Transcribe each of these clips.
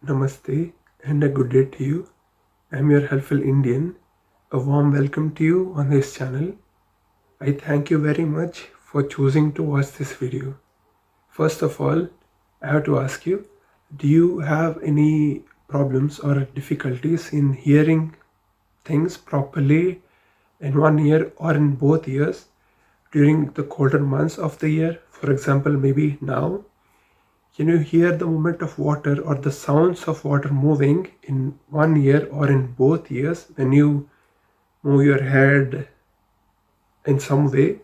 Namaste and a good day to you. I'm your helpful Indian. A warm welcome to you on this channel. I thank you very much for choosing to watch this video. First of all, I have to ask you, do you have any problems or difficulties in hearing things properly in one ear or in both ears during the colder months of the year? For example, maybe now. Can you hear the movement of water or the sounds of water moving in one ear or in both ears when you move your head in some way?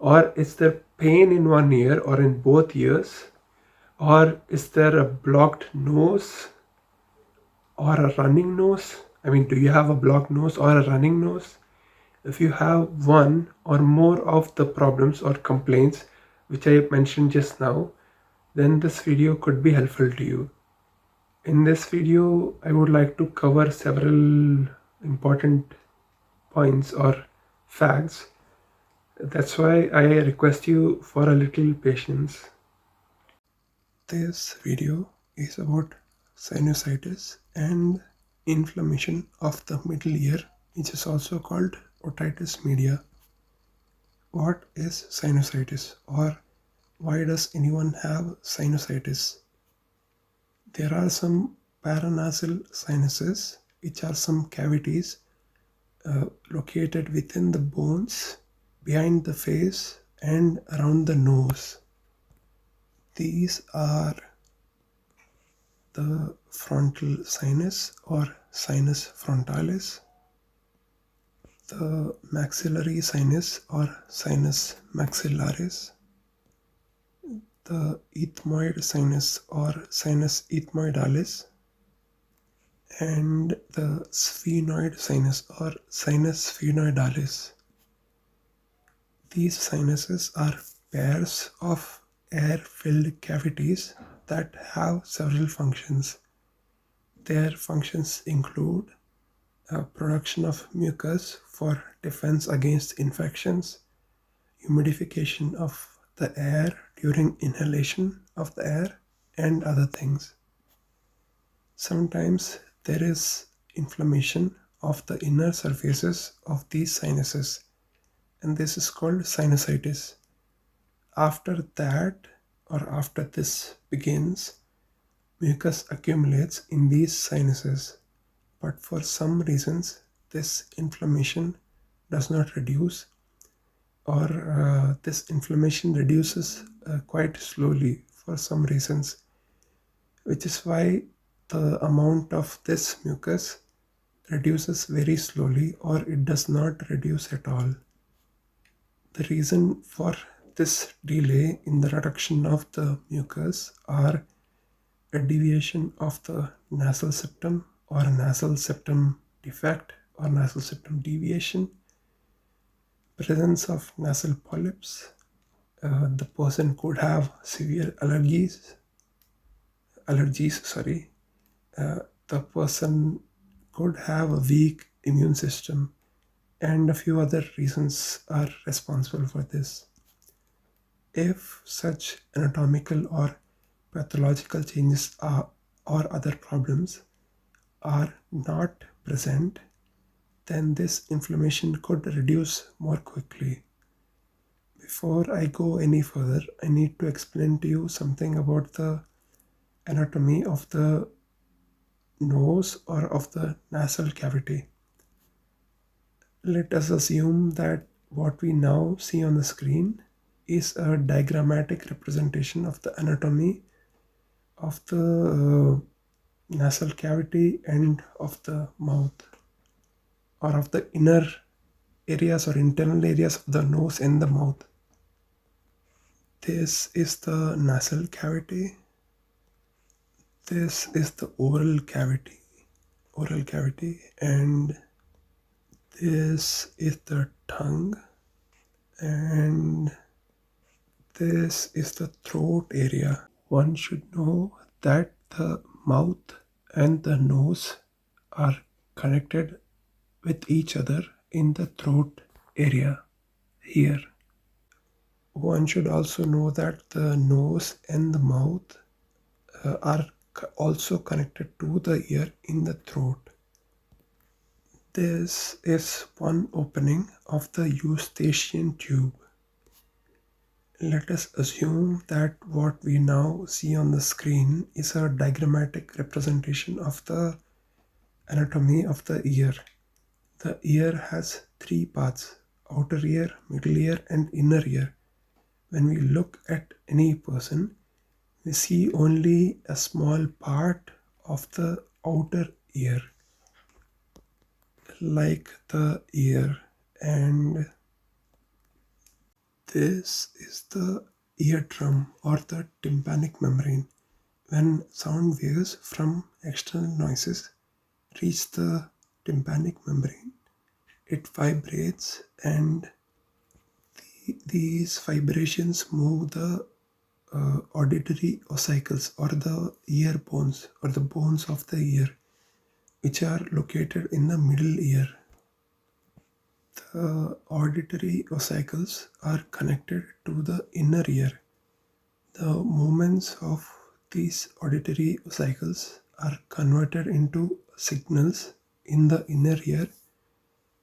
Or is there pain in one ear or in both ears? Or is there a blocked nose or a running nose? Do you have a blocked nose or a running nose? If you have one or more of the problems or complaints which I mentioned just now, then this video could be helpful to you. In this video, I would like to cover several important points or facts. That's why I request you for a little patience. This video is about sinusitis and inflammation of the middle ear, which is also called Otitis Media. What is sinusitis, or why does anyone have sinusitis? There are some paranasal sinuses, which are some cavities located within the bones, behind the face, and around the nose. These are the frontal sinus or sinus frontalis, the maxillary sinus or sinus maxillaris, the ethmoid sinus or sinus ethmoidalis, and the sphenoid sinus or sinus sphenoidalis. These sinuses are pairs of air-filled cavities that have several functions. Their functions include production of mucus for defense against infections, humidification of the air during inhalation of the air, and other things. Sometimes there is inflammation of the inner surfaces of these sinuses, and this is called sinusitis. After that, or after this begins, mucus accumulates in these sinuses, but for some reasons this inflammation does not reduce, or this inflammation reduces quite slowly for some reasons, which is why the amount of this mucus reduces very slowly, or it does not reduce at all. The reason for this delay in the reduction of the mucus are a deviation of the nasal septum or a nasal septum defect or nasal septum deviation, presence of nasal polyps, the person could have severe allergies, the person could have a weak immune system, and a few other reasons are responsible for this. If such anatomical or pathological changes or other problems are not present, then this inflammation could reduce more quickly. Before I go any further, I need to explain to you something about the anatomy of the nose or of the nasal cavity. Let us assume that what we now see on the screen is a diagrammatic representation of the anatomy of the nasal cavity and of the mouth, or of the inner areas or internal areas of the nose and the mouth. This is the nasal cavity. This is the oral cavity, and this is the tongue, and this is the throat area. One should know that the mouth and the nose are connected with each other in the throat area here. One should also know that the nose and the mouth are also connected to the ear in the throat. This is one opening of the Eustachian tube. Let us assume that what we now see on the screen is a diagrammatic representation of the anatomy of the ear. The ear has three parts: outer ear, middle ear, and inner ear. When we look at any person, we see only a small part of the outer ear, like the ear, and this is the eardrum or the tympanic membrane. When sound waves from external noises reach the tympanic membrane, it vibrates, and these vibrations move the auditory ossicles or the ear bones or the bones of the ear, which are located in the middle ear. The auditory ossicles are connected to the inner ear. The movements of these auditory ossicles are converted into signals in the inner ear,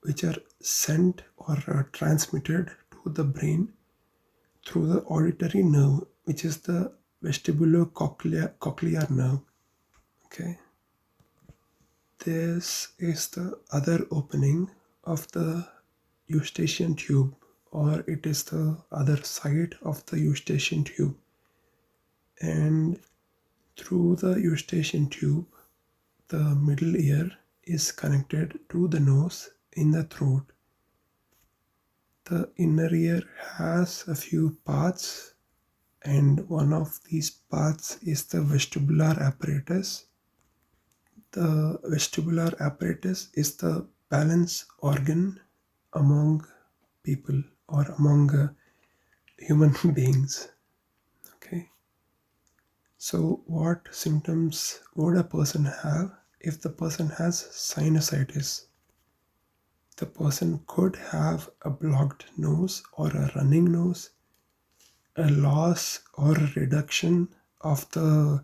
which are sent or transmitted to the brain through the auditory nerve, which is the vestibulocochlear nerve. Okay, this is the other opening of the Eustachian tube, or it is the other side of the Eustachian tube. And through the Eustachian tube, the middle ear is connected to the nose in the throat. The inner ear has a few parts, and one of these parts is the vestibular apparatus. The vestibular apparatus is the balance organ among people or among human beings. Okay. So what symptoms would a person have if the person has sinusitis? The person could have a blocked nose or a running nose, a loss or a reduction of the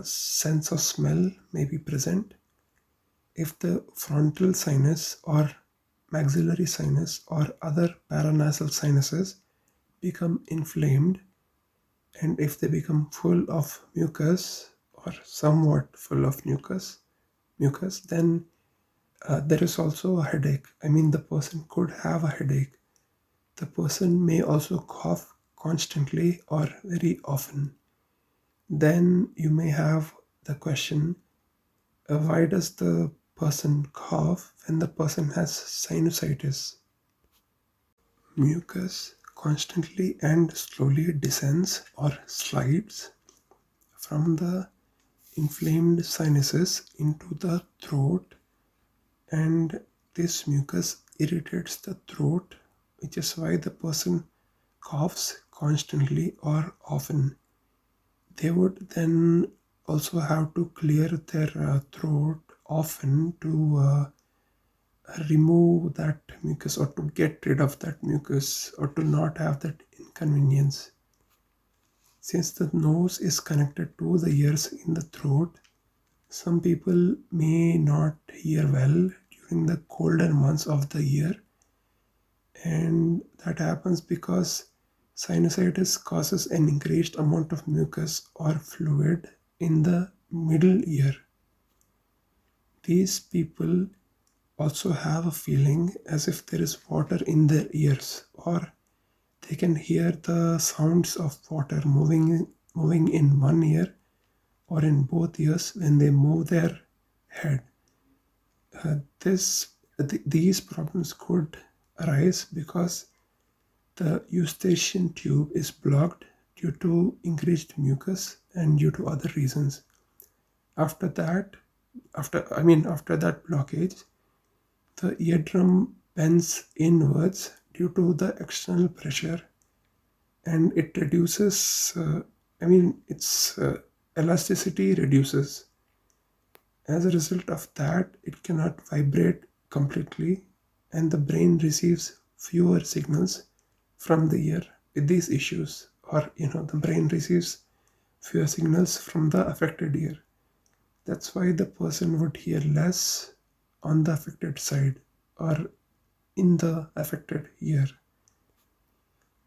sense of smell may be present. If the frontal sinus or maxillary sinus or other paranasal sinuses become inflamed, and if they become full of mucus or somewhat full of mucus, then there is also a headache. I mean, the person could have a headache. The person may also cough constantly or very often. Then you may have the question, why does the person cough when the person has sinusitis? Mucus constantly and slowly descends or slides from the inflamed sinuses into the throat, and this mucus irritates the throat, which is why the person coughs constantly or often. They would then also have to clear their throat often to remove that mucus or to get rid of that mucus or to not have that inconvenience. Since the nose is connected to the ears in the throat, some people may not hear well during the colder months of the year, and that happens because sinusitis causes an increased amount of mucus or fluid in the middle ear. These people also have a feeling as if there is water in their ears, or they can hear the sounds of water moving in one ear or in both ears when they move their head. These problems could arise because the Eustachian tube is blocked due to increased mucus and due to other reasons. After that blockage, the eardrum bends inwards due to the external pressure, and it reduces, its elasticity reduces. As a result of that, it cannot vibrate completely, and the brain receives fewer signals from the ear with these issues, or the brain receives fewer signals from the affected ear. That's why the person would hear less on the affected side or in the affected ear.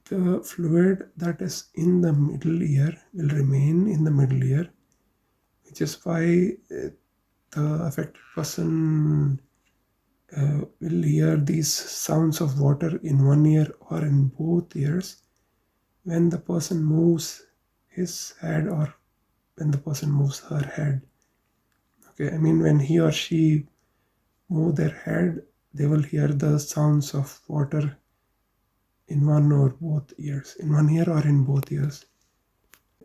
The fluid that is in the middle ear will remain in the middle ear, which is why the affected person will hear these sounds of water in one ear or in both ears when the person moves his head or when the person moves her head. Okay, I mean, when he or she move their head, they will hear the sounds of water in one or both ears, in one ear or in both ears.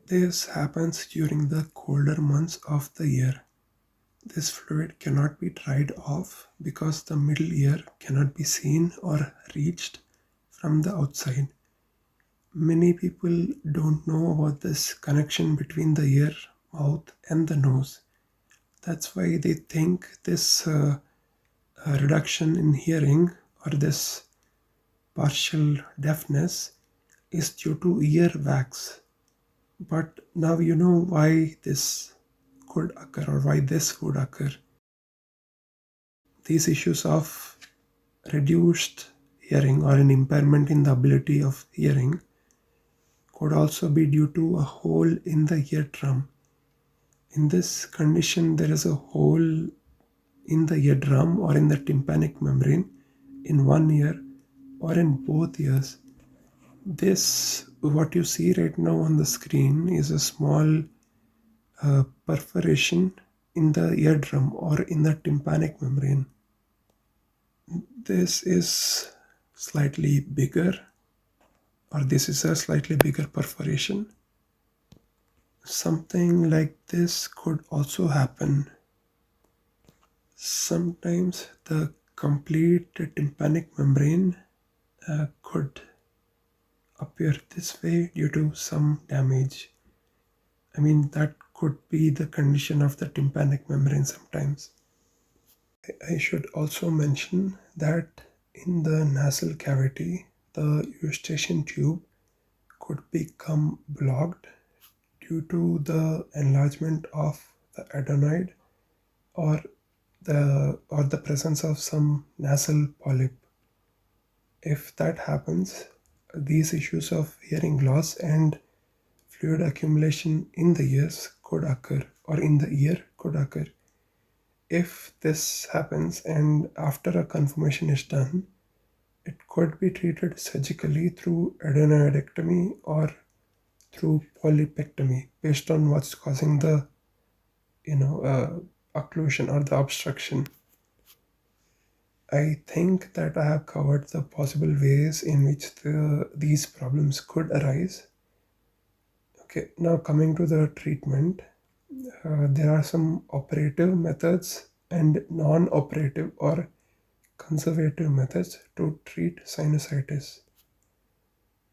This happens during the colder months of the year. This fluid cannot be dried off because the middle ear cannot be seen or reached from the outside. Many people don't know about this connection between the ear, mouth, and the nose. That's why they think this reduction in hearing or this partial deafness is due to ear wax. But now you know why this could occur or why this would occur. These issues of reduced hearing or an impairment in the ability of hearing could also be due to a hole in the eardrum. In this condition, there is a hole in the eardrum or in the tympanic membrane in one ear or in both ears. This, what you see right now on the screen, is a small perforation in the eardrum or in the tympanic membrane. This is slightly bigger, or this is a slightly bigger perforation. Something like this could also happen. Sometimes the complete tympanic membrane could appear this way due to some damage. I mean, that could be the condition of the tympanic membrane sometimes. I should also mention that in the nasal cavity, the Eustachian tube could become blocked due to the enlargement of the adenoid or the presence of some nasal polyp. If that happens, these issues of hearing loss and fluid accumulation in the ears could occur, or in the ear could occur. If this happens and after a conformation is done, it could be treated surgically through adenoidectomy or through polypectomy based on what's causing the occlusion or the obstruction. I think that I have covered the possible ways in which these problems could arise. Okay, now coming to the treatment, there are some operative methods and non-operative or conservative methods to treat sinusitis.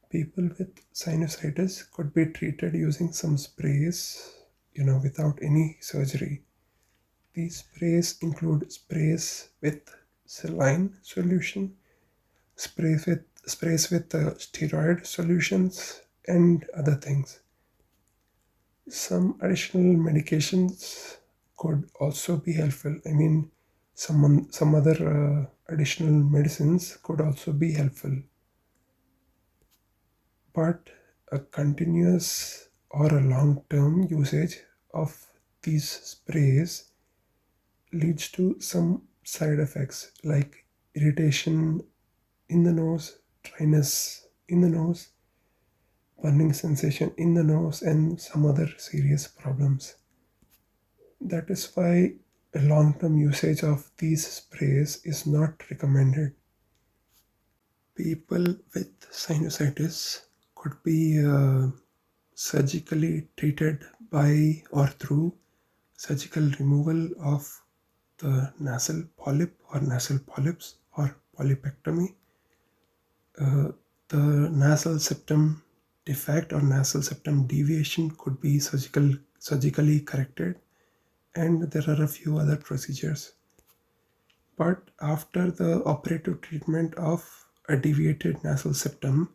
People with sinusitis could be treated using some sprays, without any surgery. These sprays include sprays with saline solution, sprays with steroid solutions, and other things. Some additional medications could also be helpful. I mean, some other additional medicines could also be helpful. But a continuous or a long-term usage of these sprays leads to some side effects like irritation in the nose, dryness in the nose, burning sensation in the nose, and some other serious problems. That is why a long-term usage of these sprays is not recommended. People with sinusitis could be surgically treated by or through surgical removal of the nasal polyp or nasal polyps or polypectomy. The nasal septum defect or nasal septum deviation could be surgically corrected, and there are a few other procedures. But after the operative treatment of a deviated nasal septum,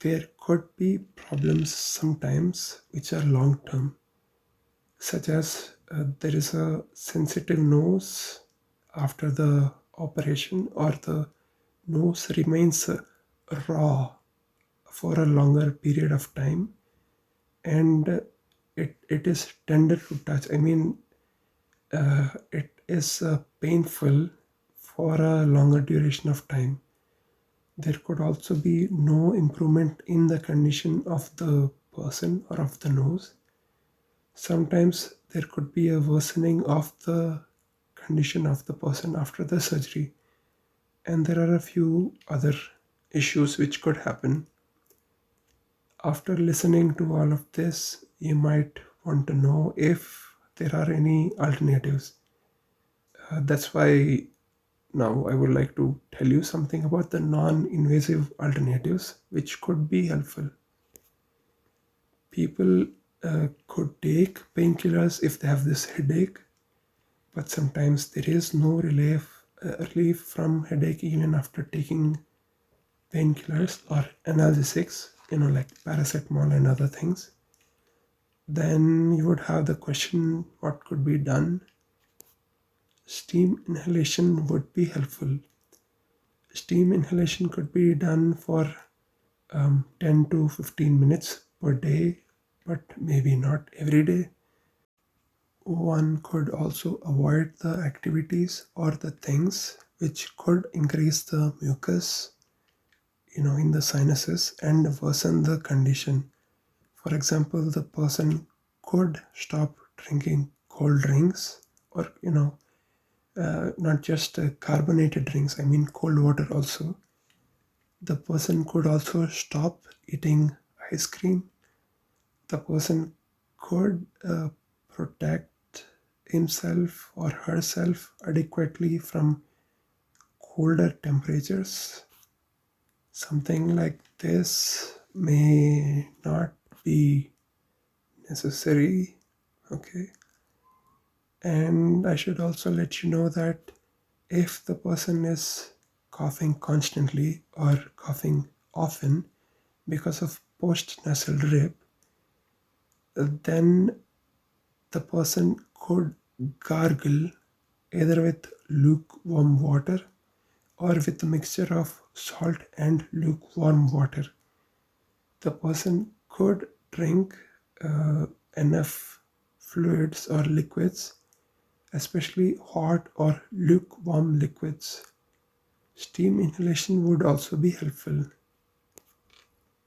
There could be problems sometimes which are long term, such as there is a sensitive nose after the operation, or the nose remains raw for a longer period of time, and it is tender to touch. I mean, it is painful for a longer duration of time. There could also be no improvement in the condition of the person or of the nose. Sometimes there could be a worsening of the condition of the person after the surgery, and there are a few other issues which could happen. After listening to all of this, you might want to know if there are any alternatives. That's why now I would like to tell you something about the non-invasive alternatives which could be helpful. People could take painkillers if they have this headache, but sometimes there is no relief from headache even after taking painkillers or analgesics, like paracetamol and other things. Then you would have the question, what could be done? Steam inhalation would be helpful. Steam inhalation could be done for 10 to 15 minutes per day, but maybe not every day. One could also avoid the activities or the things which could increase the mucus, in the sinuses and worsen the condition. For example, the person could stop drinking cold drinks, or not just carbonated drinks, I mean cold water also. The person could also stop eating ice cream. The person could protect himself or herself adequately from colder temperatures. Something like this may not be necessary, okay? And I should also let you know that if the person is coughing constantly or coughing often because of post-nasal drip, then the person could gargle either with lukewarm water or with a mixture of salt and lukewarm water. The person could drink enough fluids or liquids, especially hot or lukewarm liquids. Steam inhalation would also be helpful.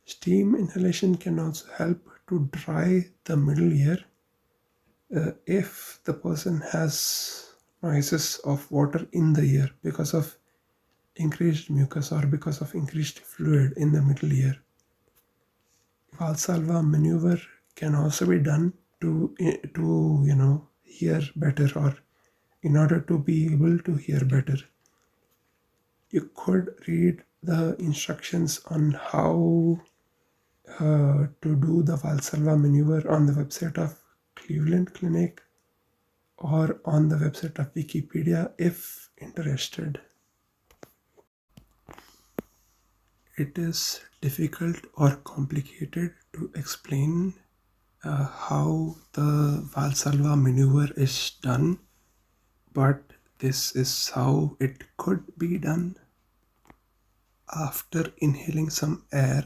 Steam inhalation can also help to dry the middle ear. If the person has noises of water in the ear because of increased mucus or because of increased fluid in the middle ear. Valsalva maneuver can also be done to hear better, or in order to be able to hear better. You could read the instructions on how to do the Valsalva maneuver on the website of Cleveland Clinic or on the website of Wikipedia if interested. It is difficult or complicated to explain how the Valsalva maneuver is done, but this is how it could be done. After inhaling some air,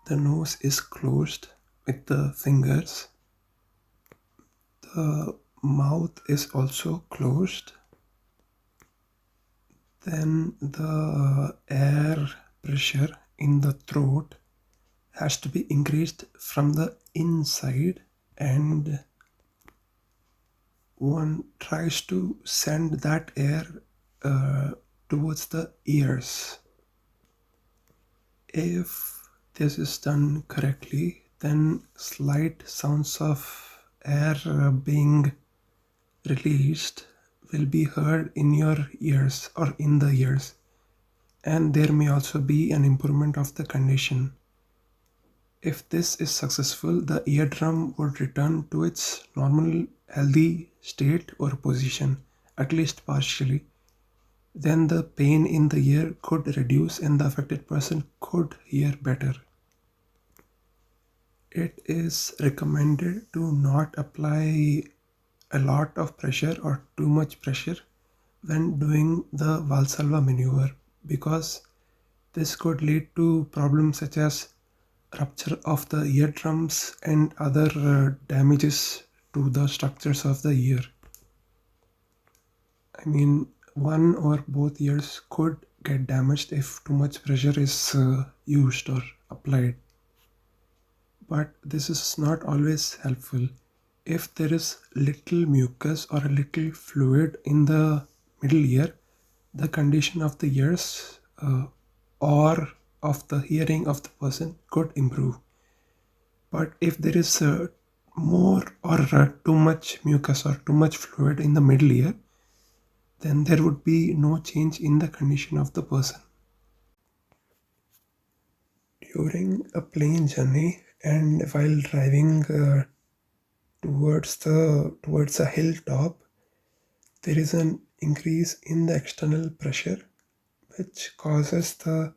the nose is closed with the fingers. The mouth is also closed. Then the air pressure in the throat has to be increased from the inside, and one tries to send that air towards the ears. If this is done correctly, then slight sounds of air being released will be heard in your ears or in the ears, and there may also be an improvement of the condition. If this is successful, the eardrum would return to its normal healthy state or position, at least partially. Then the pain in the ear could reduce and the affected person could hear better. it is recommended to not apply a lot of pressure or too much pressure when doing the Valsalva maneuver, because this could lead to problems such as rupture of the eardrums and other damages to the structures of the ear. I mean, one or both ears could get damaged if too much pressure is used or applied. But this is not always helpful. If there is little mucus or a little fluid in the middle ear, the condition of the ears or of the hearing of the person could improve. But if there is more or too much mucus or too much fluid in the middle ear, then there would be no change in the condition of the person. During a plane journey and while driving towards a hilltop, there is an increase in the external pressure which causes the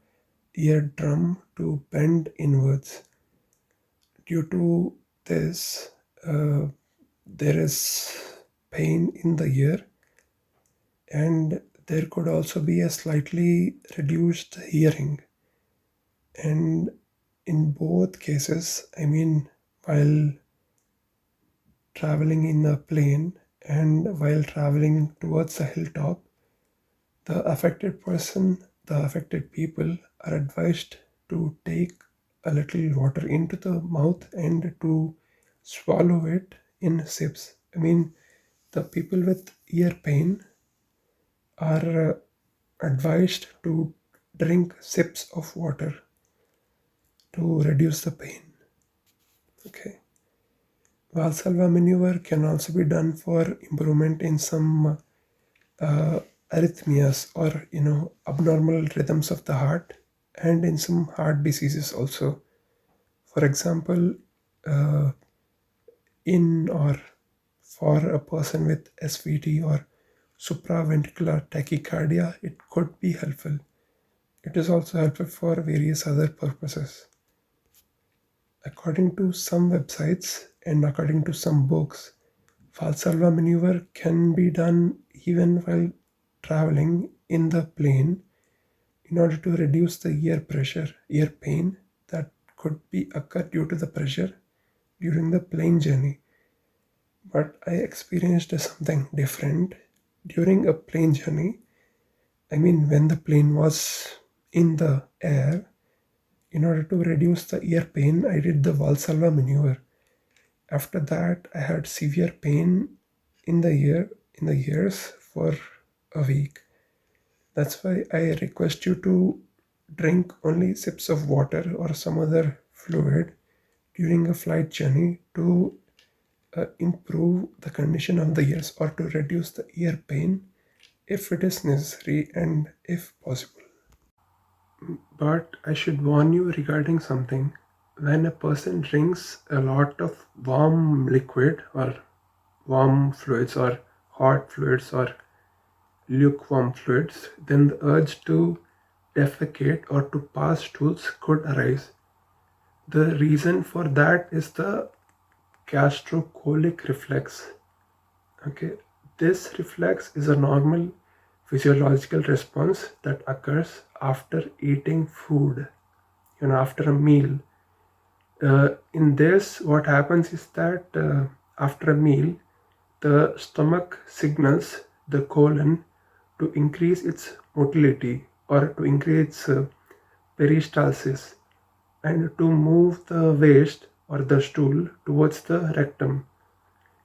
eardrum to bend inwards. Due to this, there is pain in the ear, and there could also be a slightly reduced hearing. And in both cases, I mean, while traveling in a plane and while traveling towards a hilltop, the affected people are advised to take a little water into the mouth and to swallow it in sips. I mean, the people with ear pain are advised to drink sips of water to reduce the pain. Okay. Valsalva maneuver can also be done for improvement in some arrhythmias or abnormal rhythms of the heart, and in some heart diseases also. For example, in or for a person with SVT or supraventricular tachycardia, it could be helpful. It is also helpful for various other purposes. According to some websites and according to some books, Valsalva maneuver can be done even while traveling in the plane in order to reduce the ear pain that could be occur due to the pressure during the plane journey. But I experienced something different during a plane journey. I mean, when the plane was in the air, in order to reduce the ear pain, I did the Valsalva maneuver. After that, I had severe pain in the ears for a week. That's why I request you to drink only sips of water or some other fluid during a flight journey to improve the condition of the ears or to reduce the ear pain if it is necessary and if possible. But I should warn you regarding something. When a person drinks a lot of warm liquid or warm fluids or hot fluids or lukewarm fluids, then the urge to defecate or to pass stools could arise. The reason for that is the gastrocolic reflex. Okay, this reflex is a normal physiological response that occurs after eating food, after a meal. In this, what happens is that after a meal, the stomach signals the colon to increase its motility or to increase peristalsis and to move the waste or the stool towards the rectum.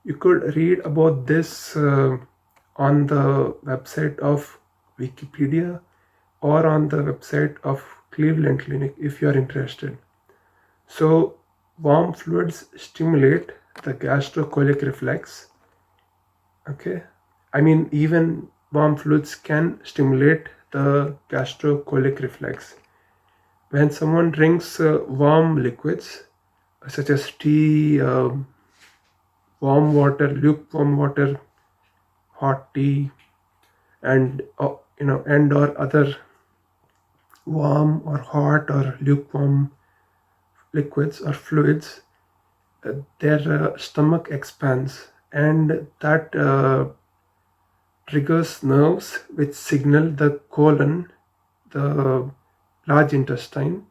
You could read about this on the website of Wikipedia or on the website of Cleveland Clinic if you are interested. So, warm fluids stimulate the gastrocolic reflex. Okay, I mean, even warm fluids can stimulate the gastrocolic reflex. When someone drinks warm liquids such as tea, warm water, lukewarm water, hot tea, and and or other warm or hot or lukewarm liquids or fluids, their stomach expands, and that triggers nerves which signal the colon, the large intestine,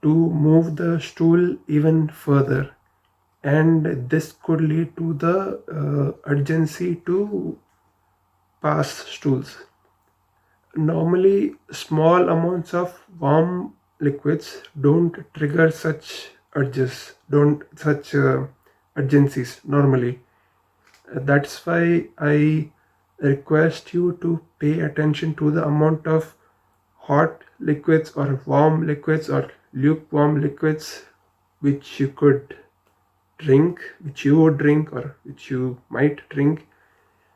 to move the stool even further, and this could lead to the urgency to pass stools. Normally, small amounts of warm liquids don't trigger such urges, don't such urgencies normally. That's why I request you to pay attention to the amount of hot liquids or warm liquids or lukewarm liquids which you could drink, which you would drink, or which you might drink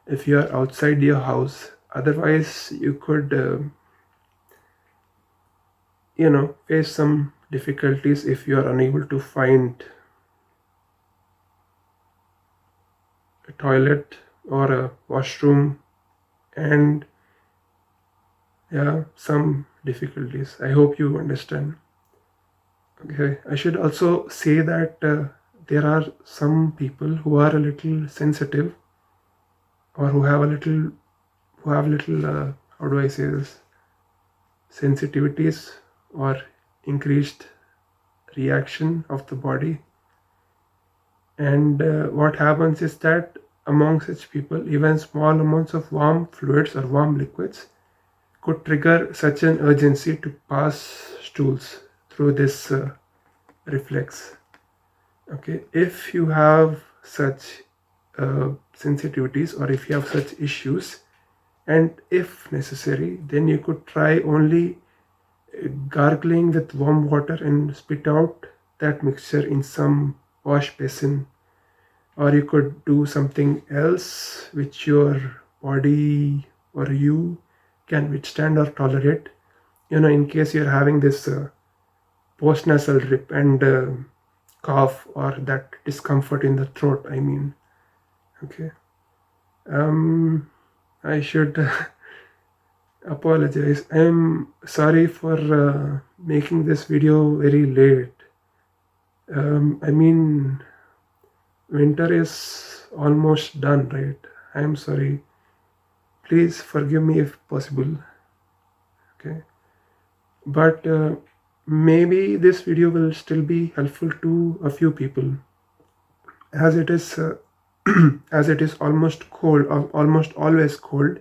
if you are outside your house. Otherwise, you could, face some difficulties if you are unable to find a toilet or a washroom, and yeah, some difficulties. I hope you understand. Okay, I should also say that there are some people who are a little sensitive, or who have little how do I say this, sensitivities or increased reaction of the body. And what happens is that among such people, even small amounts of warm fluids or warm liquids could trigger such an urgency to pass stools through this reflex. Okay, if you have such sensitivities, or if you have such issues, and if necessary, then you could try only gargling with warm water and spit out that mixture in some wash basin. Or you could do something else which your body or you can withstand or tolerate, in case you're having this post-nasal drip and cough, or that discomfort in the throat, I mean. Okay. I should apologize. I'm sorry for making this video very late. I mean, winter is almost done, right? I'm sorry. Please forgive me if possible. Okay. But maybe this video will still be helpful to a few people, as it is as it is almost cold, or almost always cold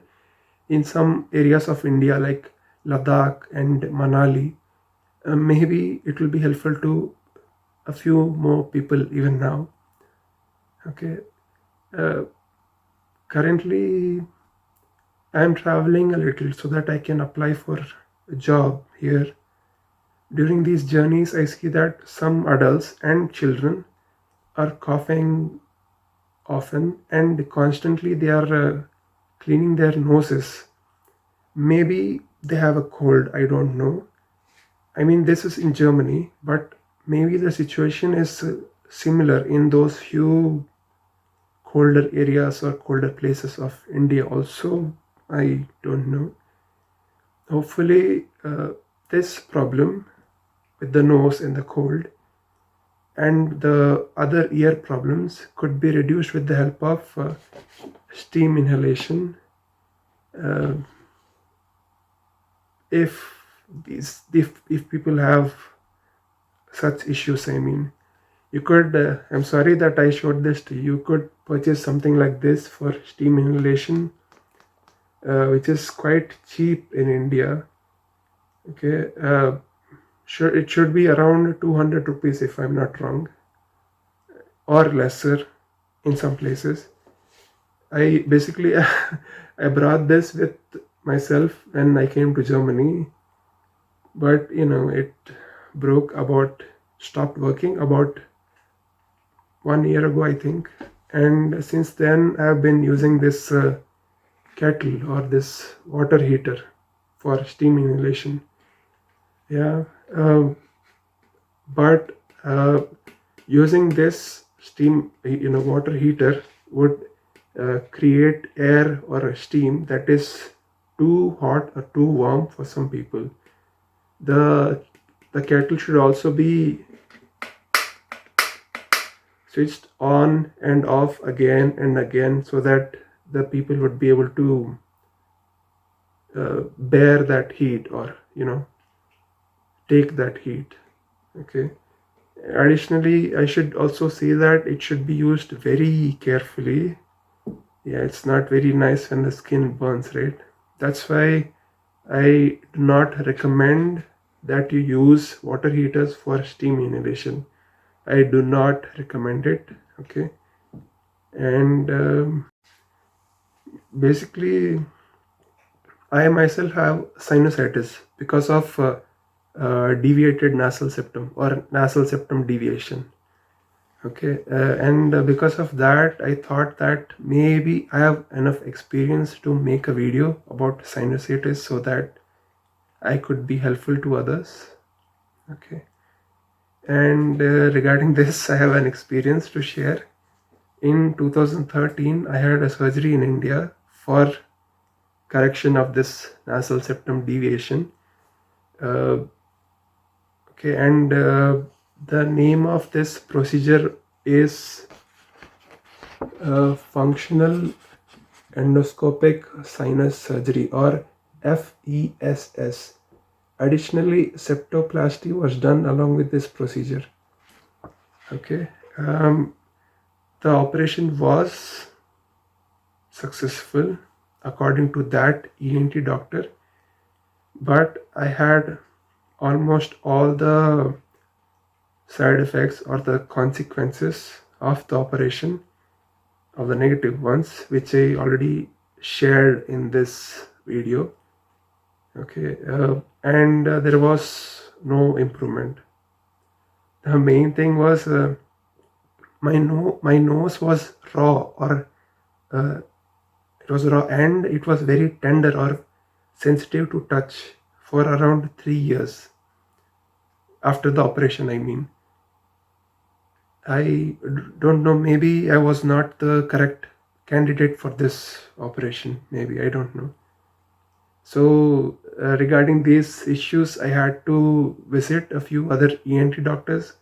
in some areas of India like Ladakh and Manali. Maybe it will be helpful to a few more people even now. Okay. Currently, I am traveling a little so that I can apply for a job here. During these journeys, I see that some adults and children are coughing often, and constantly they are cleaning their noses. Maybe they have a cold, I don't know. I mean, this is in Germany, but maybe the situation is similar in those few colder areas or colder places of India also. I don't know. Hopefully, this problem with the nose and the cold and the other ear problems could be reduced with the help of steam inhalation. Uh, if people have such issues, I mean, you could. I'm sorry that I showed this to you. You could purchase something like this for steam inhalation, which is quite cheap in India. Okay, sure, it should be around 200 rupees if I'm not wrong, or lesser in some places. I basically I brought this with myself when I came to Germany, but it stopped working about 1 year ago, I think, and since then I've been using this kettle or this water heater for steam inhalation. Yeah, but using this steam, water heater would create air or a steam that is too hot or too warm for some people. The kettle should also be switched on and off again and again so that the people would be able to bear that heat, or take that heat. Okay. Additionally, I should also say that it should be used very carefully. Yeah, it's not very nice when the skin burns, right? That's why I do not recommend that you use water heaters for steam inhalation. I do not recommend it. Okay. And basically, I myself have sinusitis because of deviated nasal septum or nasal septum deviation. Okay, and because of that, I thought that maybe I have enough experience to make a video about sinusitis so that I could be helpful to others. Okay, and regarding this, I have an experience to share. In 2013, I had a surgery in India for correction of this nasal septum deviation. Okay, and the name of this procedure is functional endoscopic sinus surgery, or FESS. Additionally, septoplasty was done along with this procedure. Okay, the operation was successful according to that ENT doctor, but I had almost all the side effects or the consequences of the operation, of the negative ones, which I already shared in this video. Okay, and there was no improvement. The main thing was my nose was raw, or it was raw, and it was very tender or sensitive to touch for around 3 years after the operation. I mean, I don't know, maybe I was not the correct candidate for this operation. Maybe, I don't know. So regarding these issues, I had to visit a few other ENT doctors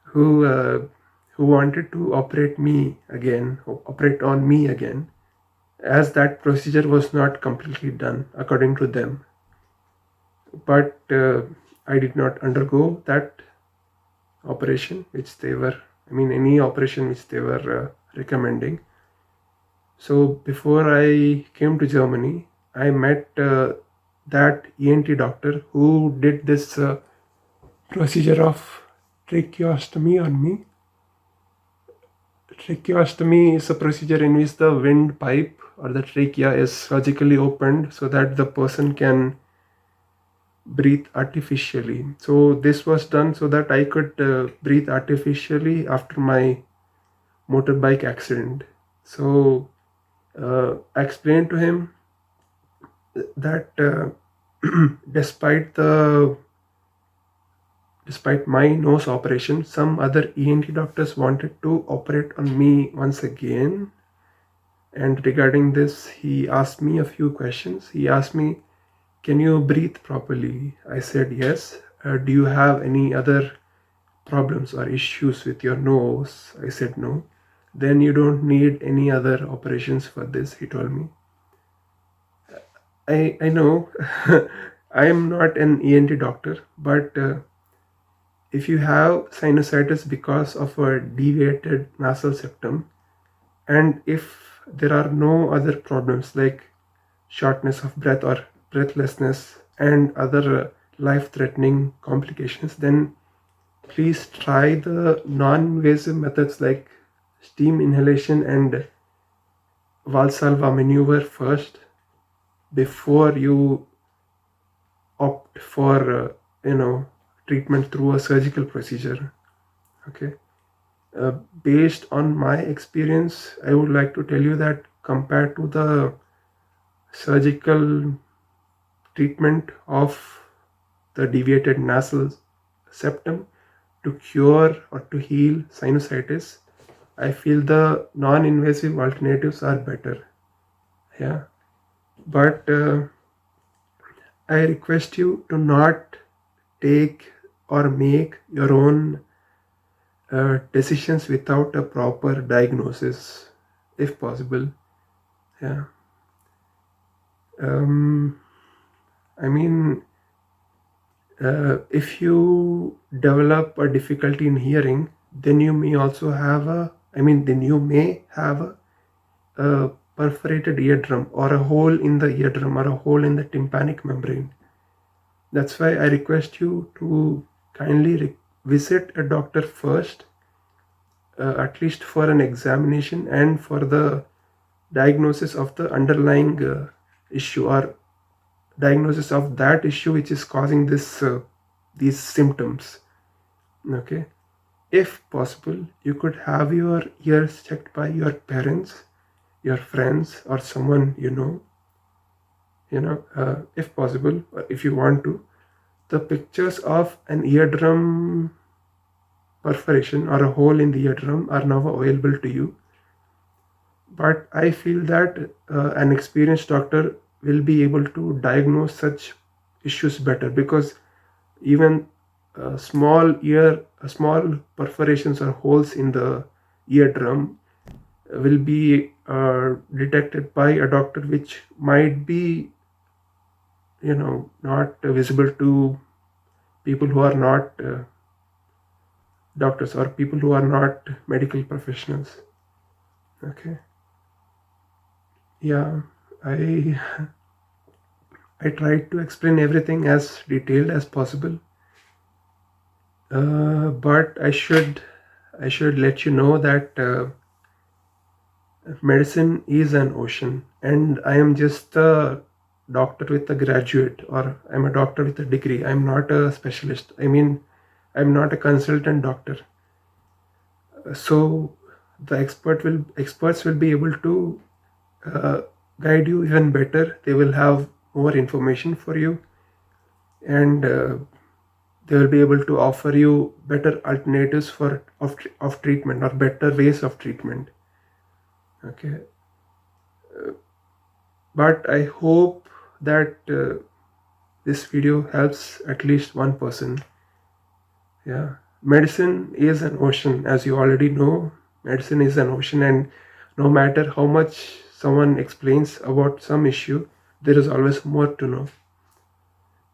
who wanted to operate on me again, as that procedure was not completely done according to them. But I did not undergo that operation which they were, any operation which they were recommending. So before I came to Germany, I met that ENT doctor who did this procedure of tracheostomy on me. Tracheostomy is a procedure in which the windpipe or the trachea is surgically opened so that the person can breathe artificially. So this was done so that I could breathe artificially after my motorbike accident. So I explained to him that despite my nose operation, some other ENT doctors wanted to operate on me once again. And regarding this, he asked me a few questions. He asked me, "Can you breathe properly?" I said yes. "Do you have any other problems or issues with your nose?" I said no. "Then you don't need any other operations for this," he told me. I know I am not an ENT doctor, but if you have sinusitis because of a deviated nasal septum, and if there are no other problems like shortness of breath or breathlessness and other life-threatening complications, then please try the non-invasive methods like steam inhalation and Valsalva maneuver first before you opt for treatment through a surgical procedure. Okay. Based on my experience, I would like to tell you that compared to the surgical treatment of the deviated nasal septum to cure or to heal sinusitis, I feel the non-invasive alternatives are better. Yeah. But I request you to not take or make your own decisions without a proper diagnosis, if possible. Yeah. I mean, if you develop a difficulty in hearing, then you may also have then you may have a perforated eardrum, or a hole in the eardrum, or a hole in the tympanic membrane. That's why I request you to kindly visit a doctor first, at least for an examination and for the diagnosis of the underlying issue, or diagnosis of that issue which is causing these symptoms. Okay, if possible, you could have your ears checked by your parents, your friends, or someone you know. If possible, or if you want to, the pictures of an eardrum perforation or a hole in the eardrum are now available to you. But I feel that an experienced doctor will be able to diagnose such issues better, because even small perforations or holes in the eardrum will be detected by a doctor, which might be not visible to people who are not doctors, or people who are not medical professionals. Okay. Yeah, I I tried to explain everything as detailed as possible, but I should let you know that medicine is an ocean, and I am just a doctor with a graduate, or I'm a doctor with a degree. I'm not a specialist. I'm not a consultant doctor. So the experts will be able to uh, guide you even better. They will have more information for you, and they will be able to offer you better alternatives of treatment, or better ways of treatment. Okay, but I hope that this video helps at least one person. Yeah, medicine is an ocean, as you already know. Medicine is an ocean, and no matter how much someone explains about some issue, there is always more to know.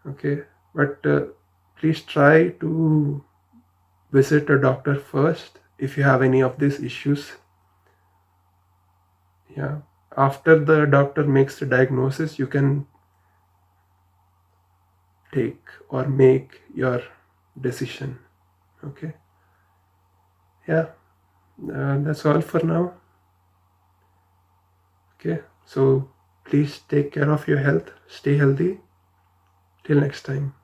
Okay, but please try to visit a doctor first if you have any of these issues. Yeah, after the doctor makes the diagnosis, you can take or make your decision. Okay. Yeah, that's all for now. Okay, so please take care of your health, stay healthy. Till next time.